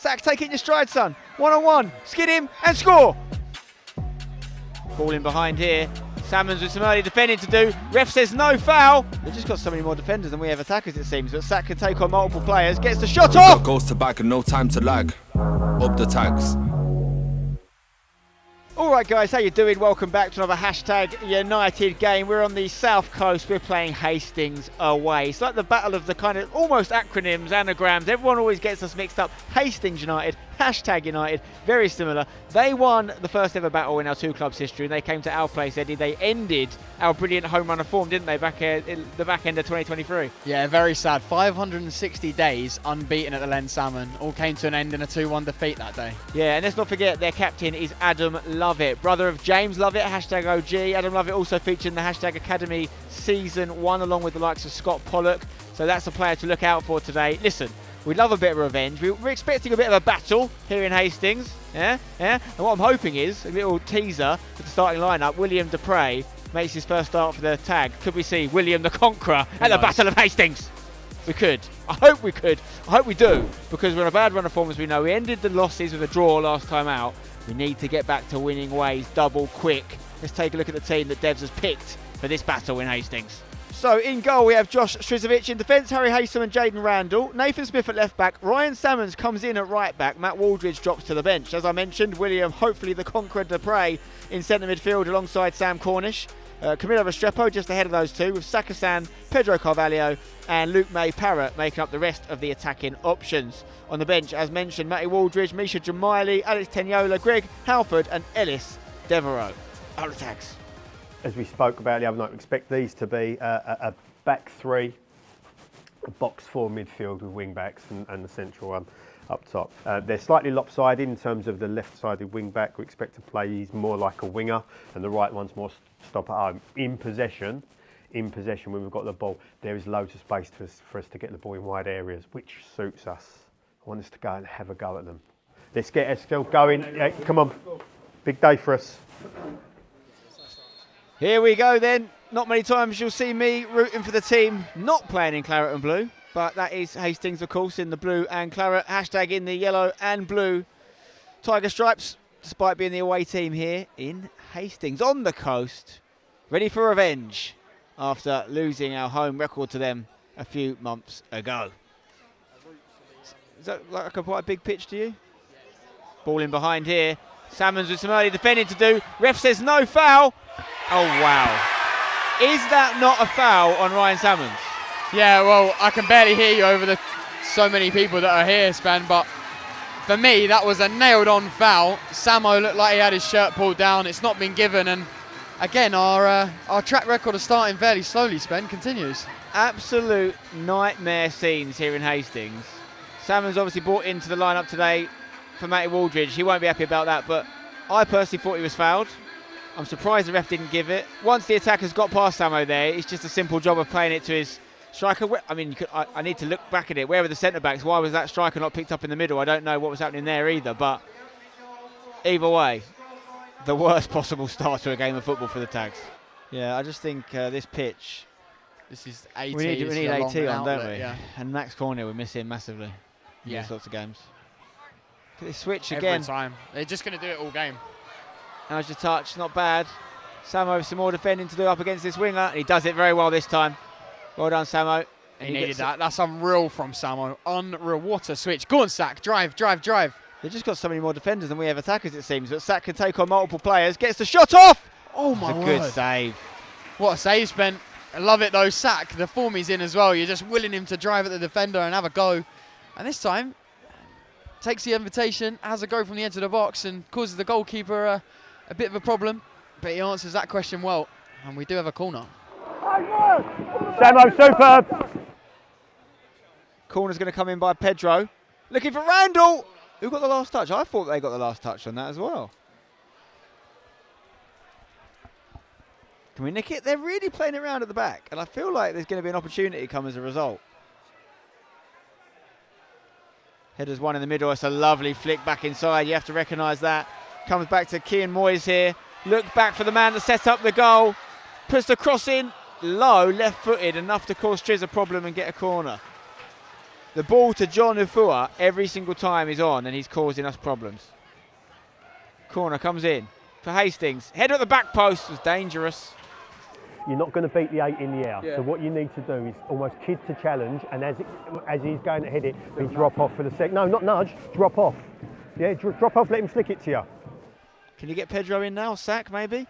Sack, take it in your stride, son. One-on-one, skid him and score. Ball in behind here. Salmons with some early defending to do. Ref says no foul. They've just got so many more defenders than we have attackers, it seems. But Sack can take on multiple players. Gets the shot off. Goes to back and no time to lag. Up the tags. All right, guys, how you doing? Welcome back to another Hashtag United game. We're on the south coast. We're playing Hastings away. It's like the battle of the kind of almost acronyms, anagrams. Everyone always gets us mixed up. Hastings United, Hashtag United, very similar. They won the first ever battle in our two clubs' history, and they came to our place, Eddie. They ended our brilliant home run of form, didn't they, back in the back end of 2023? Yeah, very sad. 560 days unbeaten at the Len Salmon. All came to an end in a 2-1 defeat that day. Yeah, and let's not forget their captain is Adam Lovett, brother of James Lovett, Hashtag OG. Adam Lovett also featured in the Hashtag Academy Season 1 along with the likes of Scott Pollock. So that's a player to look out for today. Listen, we love a bit of revenge. We're expecting a bit of a battle here in Hastings. Yeah. And what I'm hoping is a little teaser for the starting lineup. William Dupre makes his first start for the tag. Could we see William the Conqueror at the Battle of Hastings? We could. I hope we could. I hope we do, because we're in a bad run of form, as we know. We ended the losses with a draw last time out. We need to get back to winning ways double quick. Let's take a look at the team that Devs has picked for this battle in Hastings. So in goal we have Josh Strizovic, in defence Harry Haysom and Jaden Randall, Nathan Smith at left back, Ryan Salmons comes in at right back, Matt Waldridge drops to the bench. As I mentioned, William, hopefully the Conqueror Dupre, in centre midfield alongside Sam Cornish. Camilo Restrepo just ahead of those two, with Sakasan, Pedro Carvalho and Luke May Parrott making up the rest of the attacking options. On the bench, as mentioned, Matty Waldridge, Misha Jamaili, Alex Teniola, Greg Halford and Ellis Devereaux. Out of tags. As we spoke about the other night, we expect these to be a back three, a box four midfield with wing backs and the central one up top. They're slightly lopsided in terms of the left-sided wing back. We expect to play these more like a winger, and the right one's more stop at home. In possession, when we've got the ball, there is loads of space for us to get the ball in wide areas, which suits us. I want us to go and have a go at them. Let's get Estel going. Yeah, come on, big day for us. Here we go then. Not many times you'll see me rooting for the team not playing in claret and blue, but that is Hastings, of course, in the blue and claret. Hashtag in the yellow and blue tiger stripes, despite being the away team here in Hastings on the coast, ready for revenge after losing our home record to them a few months ago. Is that like quite a big pitch to you? Ball in behind here. Salmons with some early defending to do. Ref says no foul. Oh, wow. Is that not a foul on Ryan Salmons? Yeah, well, I can barely hear you over so many people that are here, Spen, but for me, that was a nailed-on foul. Samo looked like he had his shirt pulled down. It's not been given, and again, our track record of starting fairly slowly, Spen, continues. Absolute nightmare scenes here in Hastings. Salmons obviously brought into the lineup today for Matty Waldridge. He won't be happy about that, but I personally thought he was fouled. I'm surprised the ref didn't give it. Once the attackers got past Samo there, it's just a simple job of playing it to his striker. I mean, I need to look back at it. Where were the centre-backs? Why was that striker not picked up in the middle? I don't know what was happening there either, but either way, the worst possible start to a game of football for the Tags. Yeah, I just think this pitch... This is AT. We need AT on, don't we? Yeah. And Max Corner, we miss him massively in these sorts of games. Look at this switch again. Every time. They're just going to do it all game. How's your touch? Not bad. Samo with some more defending to do up against this winger. And he does it very well this time. Well done, Samo. He needed that. That's unreal from Samo. Unreal. What a switch. Go on, Sack. Drive. They've just got so many more defenders than we have attackers, it seems. But Sack can take on multiple players. Gets the shot off. Oh, my word. Good save. What a save, Spen. I love it, though. Sack, the form he's in as well. You're just willing him to drive at the defender and have a go. And this time, takes the invitation, has a go from the edge of the box and causes the goalkeeper a bit of a problem. But he answers that question well. And we do have a corner. Samo, superb. Corner's going to come in by Pedro. Looking for Randall. Who got the last touch? I thought they got the last touch on that as well. Can we nick it? They're really playing it around at the back. And I feel like there's going to be an opportunity come as a result. Headers one in the middle. It's a lovely flick back inside. You have to recognise that. Comes back to Kian Moyes here. Look back for the man to set up the goal. Puts the cross in. Low, left-footed. Enough to cause Triz a problem and get a corner. The ball to John Ufua every single time he's on, and he's causing us problems. Corner comes in for Hastings. Header at the back post was dangerous. You're not going to beat the 8 in the air. Yeah. So what you need to do is almost kid to challenge, and as he's going to hit it, you drop off for the sec. No, not nudge, drop off. Yeah, drop off, let him flick it to you. Can you get Pedro in now? Sack maybe?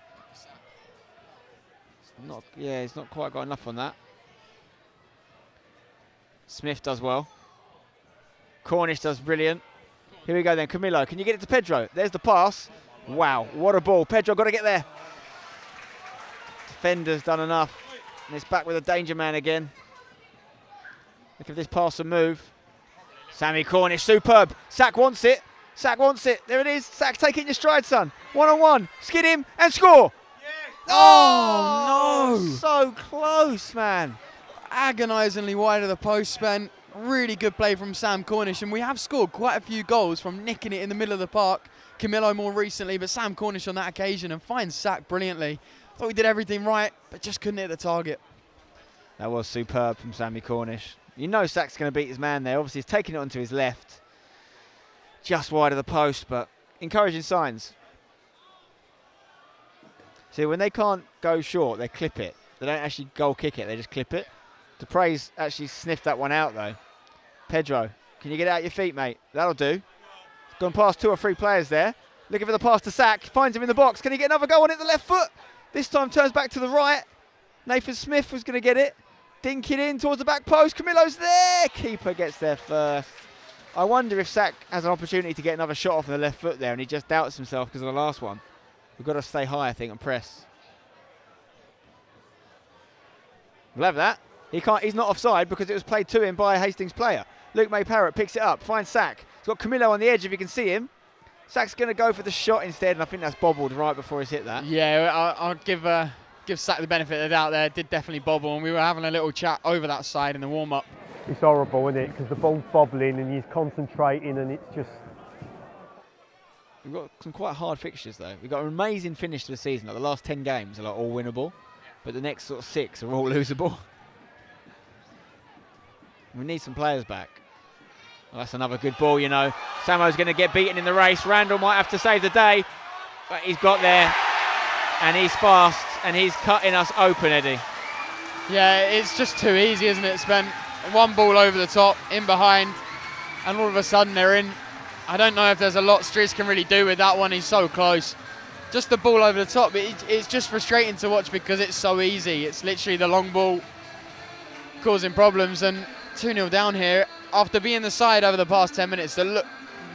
Not. Yeah, he's not quite got enough on that. Smith does well. Cornish does brilliant. Here we go then, Camilo. Can you get it to Pedro? There's the pass. Wow, what a ball. Pedro got to get there. Defender's done enough. And it's back with a danger man again. Look at this pass and move. Sammy Cornish, superb. Sack wants it. Sack wants it. There it is. Sack, take it in your stride, son. 1-on-1. Skid him and score. Yes. Oh, no. So close, man. Agonisingly wide of the post, Spen. Really good play from Sam Cornish, and we have scored quite a few goals from nicking it in the middle of the park. Camillo more recently, but Sam Cornish on that occasion, and finds Sack brilliantly. Thought we did everything right, but just couldn't hit the target. That was superb from Sammy Cornish. You know Sack's going to beat his man there. Obviously, he's taking it onto his left. Just wide of the post, but encouraging signs. See, when they can't go short, they clip it. They don't actually goal kick it, they just clip it. Dupre's actually sniffed that one out, though. Pedro, can you get out your feet, mate? That'll do. Gone past 2 or 3 players there. Looking for the pass to Sack. Finds him in the box. Can he get another goal on it, the left foot? This time turns back to the right. Nathan Smith was going to get it. Dink it in towards the back post. Camillo's there. Keeper gets there first. I wonder if Sack has an opportunity to get another shot off the left foot there, and he just doubts himself because of the last one. We've got to stay high, I think, and press. We'll have that. He's not offside because it was played to him by a Hastings player. Luke May Parrott picks it up, finds Sack. He's got Camillo on the edge if you can see him. Sack's going to go for the shot instead, and I think that's bobbled right before he's hit that. Yeah, I'll give Sack the benefit of the doubt there. It did definitely bobble, and we were having a little chat over that side in the warm-up. It's horrible, isn't it? Because the ball's bobbling and he's concentrating, and it's just... We've got some quite hard fixtures, though. We've got an amazing finish to the season. Like the last 10 games are like all winnable, but the next sort of 6 are all losable. We need some players back. Well, that's another good ball, you know. Samo's going to get beaten in the race. Randall might have to save the day, but he's got there, and he's fast, and he's cutting us open, Eddie. Yeah, it's just too easy, isn't it, Spen? One ball over the top, in behind, and all of a sudden they're in. I don't know if there's a lot Striz can really do with that one. He's so close. Just the ball over the top. It's just frustrating to watch because it's so easy. It's literally the long ball causing problems, and 2-0 down here after being the side over the past 10 minutes that look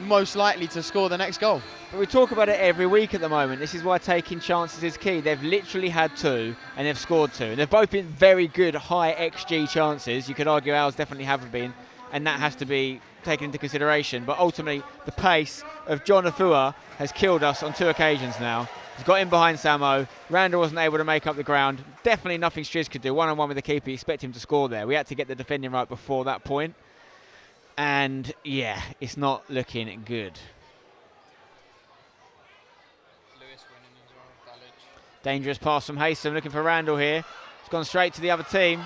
most likely to score the next goal. But we talk about it every week at the moment. This is why taking chances is key. They've literally had 2 and they've scored 2. And they've both been very good high XG chances. You could argue ours definitely have been, and that has to be taken into consideration. But ultimately, the pace of John Afua has killed us on 2 occasions now. He's got in behind Samo. Randall wasn't able to make up the ground. Definitely nothing Striz could do. 1-on-1 with the keeper. You expect him to score there. We had to get the defending right before that point. And yeah, it's not looking good. Dangerous pass from Haysom, looking for Randall here. It's gone straight to the other team.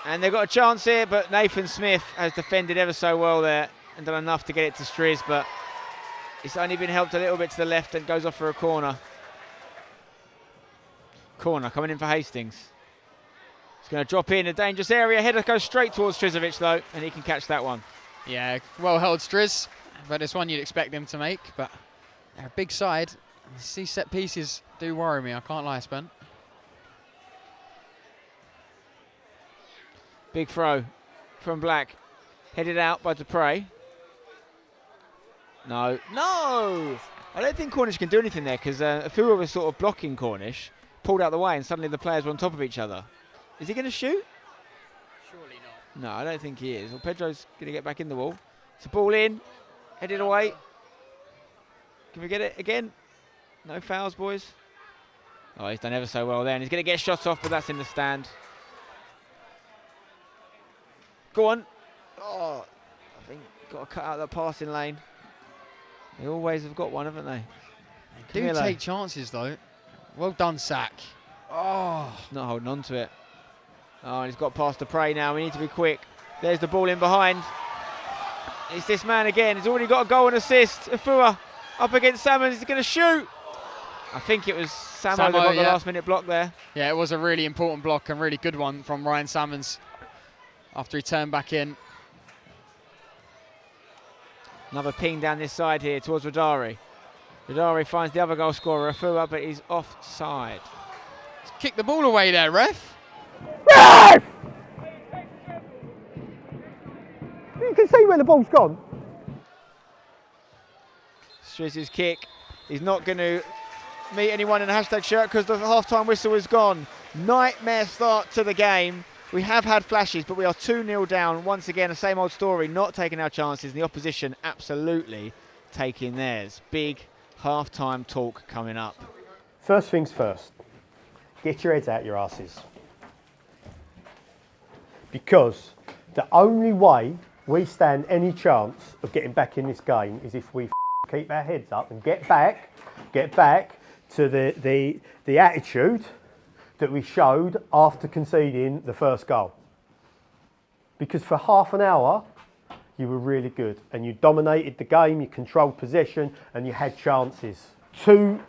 And they've got a chance here, but Nathan Smith has defended ever so well there and done enough to get it to Striz, but it's only been helped a little bit to the left and goes off for a corner. Corner coming in for Hastings. It's going to drop in a dangerous area. Header goes straight towards Strizovic though, and he can catch that one. Yeah, well held Striz, but it's one you'd expect them to make, but they're a big side. See, set pieces do worry me, I can't lie, Spen. Big throw from Black. Headed out by Dupre. No. I don't think Cornish can do anything there because Afua was sort of blocking Cornish, pulled out the way, and suddenly the players were on top of each other. Is he going to shoot? Surely not. No, I don't think he is. Well, Pedro's going to get back in the wall. It's a ball in, headed away. Can we get it again? No fouls, boys. Oh, he's done ever so well there, and he's going to get shots off, but that's in the stand. Go on. Oh, I think got to cut out that passing lane. They always have got one, haven't they? They do take chances, though. Well done, Sack. Oh, not holding on to it. Oh, and he's got past the prey now. We need to be quick. There's the ball in behind. It's this man again. He's already got a goal and assist. Afua up against Salmon. He's going to shoot. I think it was Samo that got the last minute block there. Yeah, it was a really important block and really good one from Ryan Salmons after he turned back in. Another ping down this side here towards Radari. Radari finds the other goal scorer, Afua, but he's offside. Let's kick the ball away there, ref. Ref! You can see where the ball's gone. Strizz's kick. He's not going to meet anyone in a hashtag shirt because the half-time whistle is gone. Nightmare start to the game. We have had flashes, but we are 2-0 down. Once again, the same old story, not taking our chances. The opposition absolutely taking theirs. Big half-time talk coming up. First things first, get your heads out your asses. Because the only way we stand any chance of getting back in this game is if we keep our heads up and get back to the attitude that we showed after conceding the first goal. Because for half an hour, you were really good and you dominated the game, you controlled possession and you had chances. 2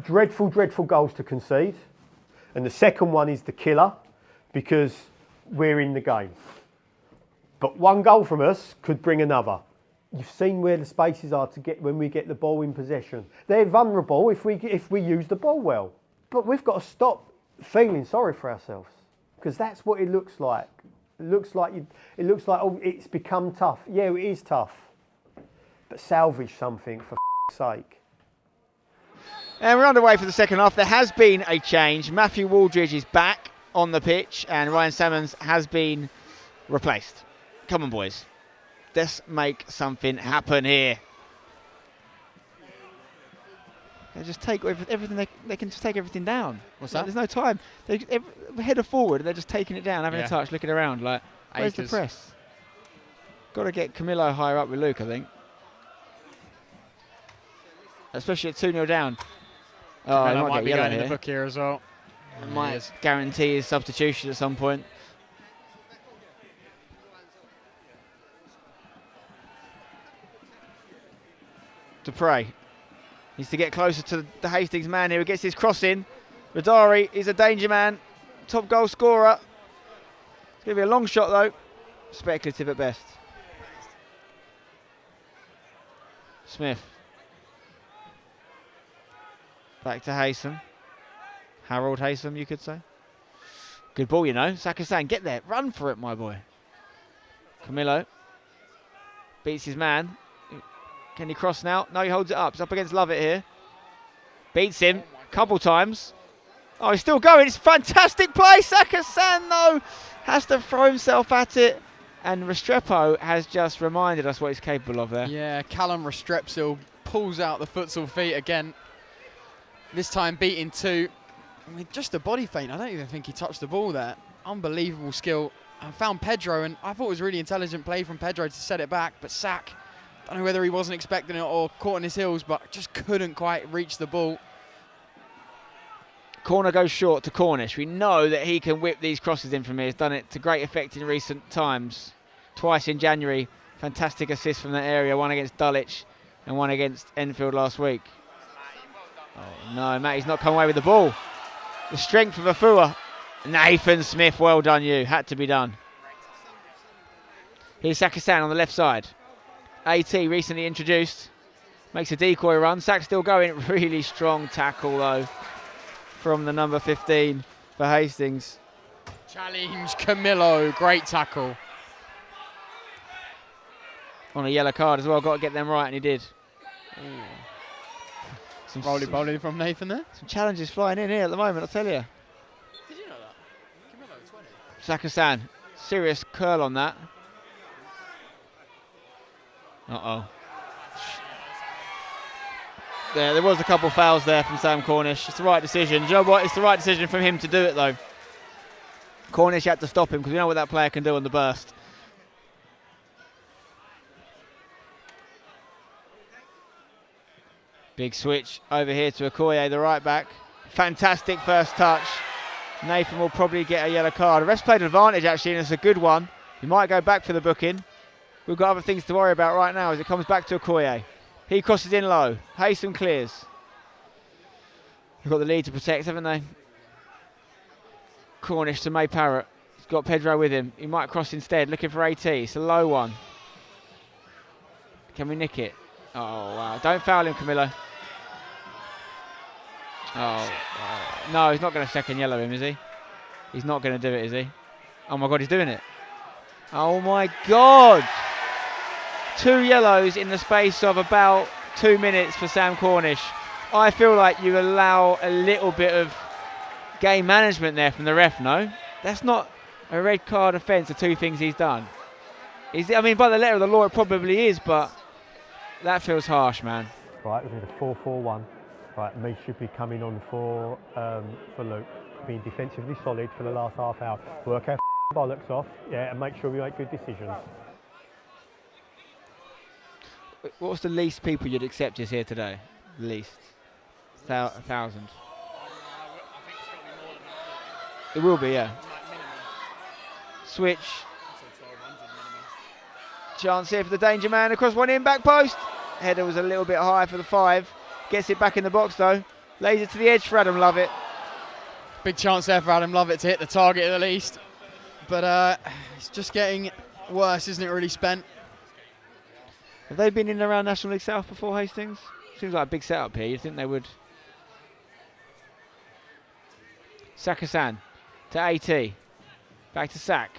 dreadful, dreadful goals to concede. And the second one is the killer because we're in the game. But 1 goal from us could bring another. You've seen where the spaces are to get when we get the ball in possession. They're vulnerable if we use the ball well. But we've got to stop feeling sorry for ourselves because that's what it looks like. It looks like oh, it's become tough. Yeah, it is tough. But salvage something for sake. And we're underway for the second half. There has been a change. Matthew Waldridge is back on the pitch and Ryan Salmons has been replaced. Come on, boys. Let's make something happen here. They just take everything. They can just take everything down. What's that? There's no time. They header forward. And they're just taking it down, having a touch, looking around. Like, where's the press? Got to get Camillo higher up with Luke, I think. Especially at 2-0 down. Oh, he might get be yellow going in here. the book here as well. Might guarantee his substitution at some point. Dupre needs to get closer to the Hastings man here who gets his cross in. Radari is a danger man, top goal scorer. It's going to be a long shot though, speculative at best. Smith. Back to Haysom. Harold Haysom, you could say. Good ball, you know. Sakasan, get there. Run for it, my boy. Camillo. Beats his man. Can he cross now? No, he holds it up. It's up against Lovett here. Beats him a couple times. Oh, he's still going. It's fantastic play. Sakasan, though, has to throw himself at it. And Restrepo has just reminded us what he's capable of there. Yeah, Callum Restrepsil pulls out the futsal feet again. This time beating 2. I mean, just a body feint. I don't even think he touched the ball there. Unbelievable skill. I found Pedro, and I thought it was really intelligent play from Pedro to set it back, but Sack, I don't know whether he wasn't expecting it or caught on his heels, but just couldn't quite reach the ball. Corner goes short to Cornish. We know that he can whip these crosses in from here. He's done it to great effect in recent times. Twice in January. Fantastic assist from that area. One against Dulwich and one against Enfield last week. Oh no, Matty's not come away with the ball. The strength of Afua. Nathan Smith, well done you. Had to be done. Here's Sakasan on the left side. AT recently introduced. Makes a decoy run. Sack's still going. Really strong tackle though from the number 15 for Hastings. Challenge Camillo. Great tackle. On a yellow card as well. Got to get them right and he did. Some roly-poly from Nathan there. Some challenges flying in here at the moment, I'll tell you. Did you know that? Camillo 20. Sakasan. Serious curl on that. Uh-oh. There was a couple fouls there from Sam Cornish. It's the right decision. Do you know what? It's the right decision from him to do it, though. Cornish had to stop him because we know what that player can do on the burst. Big switch over here to Okoye, the right back. Fantastic first touch. Nathan will probably get a yellow card. The ref's played advantage, actually, and it's a good one. He might go back for the booking. We've got other things to worry about right now as it comes back to Okoye. He crosses in low. Hastings clears. They've got the lead to protect, haven't they? Cornish to May Parrott. He's got Pedro with him. He might cross instead, looking for AT. It's a low one. Can we nick it? Oh, wow. Don't foul him, Camillo. Oh, no, he's not going to second yellow him, is he? He's not going to do it, is he? Oh, my God, he's doing it. Oh, my God. 2 yellows in the space of about 2 minutes for Sam Cornish. I feel like you allow a little bit of game management there from the ref, no? That's not a red card offence, the 2 things he's done. I mean, by the letter of the law, it probably is, but that feels harsh, man. Right, we're going to 4-4-1. Right, me should be coming on for Luke, being defensively solid for the last half hour. Work our bollocks off, yeah, and make sure we make good decisions. What's the least people you'd accept is here today? Least? 1,000. It will be, yeah. Switch. Chance here for the danger man across one in, back post. Header was a little bit high for the 5. Gets it back in the box though. Lays it to the edge for Adam Lovett. Big chance there for Adam Lovett to hit the target at least. But it's just getting worse, isn't it, really, Spent? Have they been in and around National League South before, Hastings? Seems like a big setup here. You'd think they would. Sakasan to AT. Back to Sak.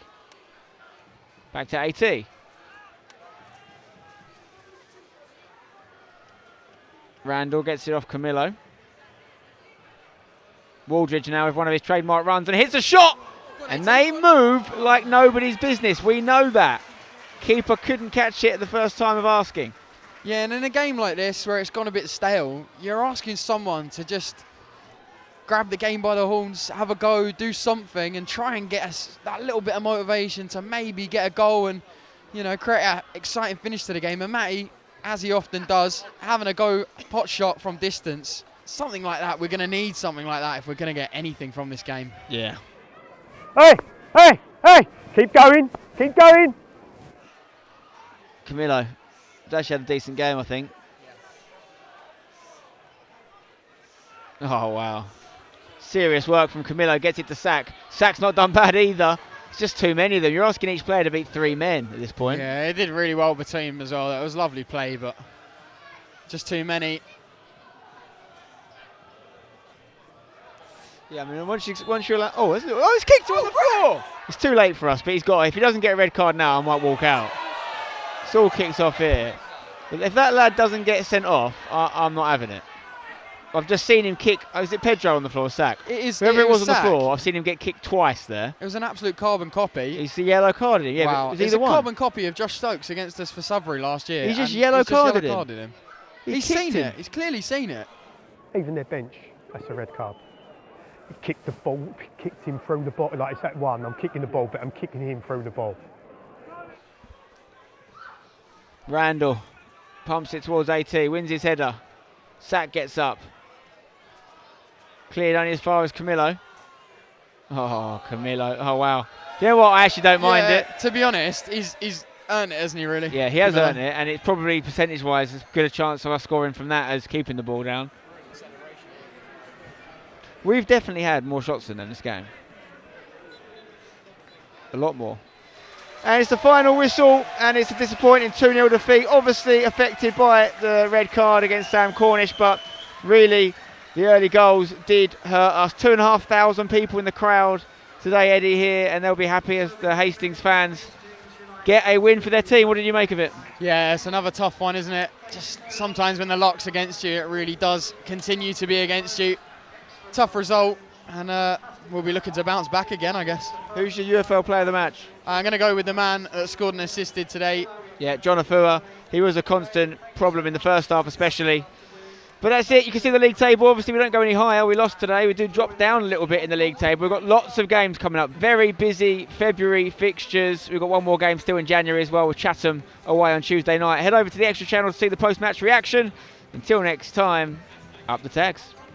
Back to AT. Randall gets it off Camillo. Waldridge now with one of his trademark runs and hits a shot! And they move like nobody's business. We know that. Keeper couldn't catch it the first time of asking. Yeah, and in a game like this where it's gone a bit stale, you're asking someone to just grab the game by the horns, have a go, do something, and try and get us that little bit of motivation to maybe get a goal and, you know, create an exciting finish to the game. And Matty, as he often does, having a go pot shot from distance, something like that. We're going to need something like that if we're going to get anything from this game. Yeah. Hey, hey, hey! Keep going, keep going! Camillo has actually had a decent game, I think. Oh, wow. Serious work from Camillo, gets it to Sak. Sak's not done bad either. It's just too many of them. You're asking each player to beat 3 men at this point. Yeah, it did really well between them as well. That was lovely play, but just too many. Yeah, I mean, once you're like, oh, he's kicked on the floor! It's too late for us, but he's got, if he doesn't get a red card now, I might walk out. It's all kicks off here. But if that lad doesn't get sent off, I'm not having it. I've just seen him kick. Oh, is it Pedro on the floor, Sak? Whoever it was on the floor, I've seen him get kicked twice there. It was an absolute carbon copy. He's the yellow carded him. Yeah, wow. but It's a carbon copy of Josh Stokes against us for Sudbury last year. He's just yellow carded him. He's seen it. He's clearly seen it. Even their bench, that's a red card. He kicked the ball, kicked him through the ball. Like, it's that one, I'm kicking the ball, but I'm kicking him through the ball. Randall pumps it towards AT, wins his header. Sak gets up. Cleared only as far as Camillo. Oh, Camillo. Oh, wow. You know what? I actually don't mind it. To be honest, he's earned it, hasn't he, really? Yeah, he has earned it, and it's probably percentage-wise as good a chance of us scoring from that as keeping the ball down. We've definitely had more shots than them this game. A lot more. And it's the final whistle, and it's a disappointing 2-0 defeat. Obviously affected by the red card against Sam Cornish, but really the early goals did hurt us. 2,500 people in the crowd today, Eddie, here, and they'll be happy as the Hastings fans get a win for their team. What did you make of it? Yeah, it's another tough one, isn't it? Just sometimes when the luck's against you, it really does continue to be against you. Tough result, and we'll be looking to bounce back again, I guess. Who's your UFL player of the match? I'm going to go with the man that scored and assisted today. Yeah, John Afua. He was a constant problem in the first half especially. But that's it. You can see the league table. Obviously, we don't go any higher. We lost today. We do drop down a little bit in the league table. We've got lots of games coming up. Very busy February fixtures. We've got one more game still in January as well with Chatham away on Tuesday night. Head over to the Extra channel to see the post-match reaction. Until next time, up the tags.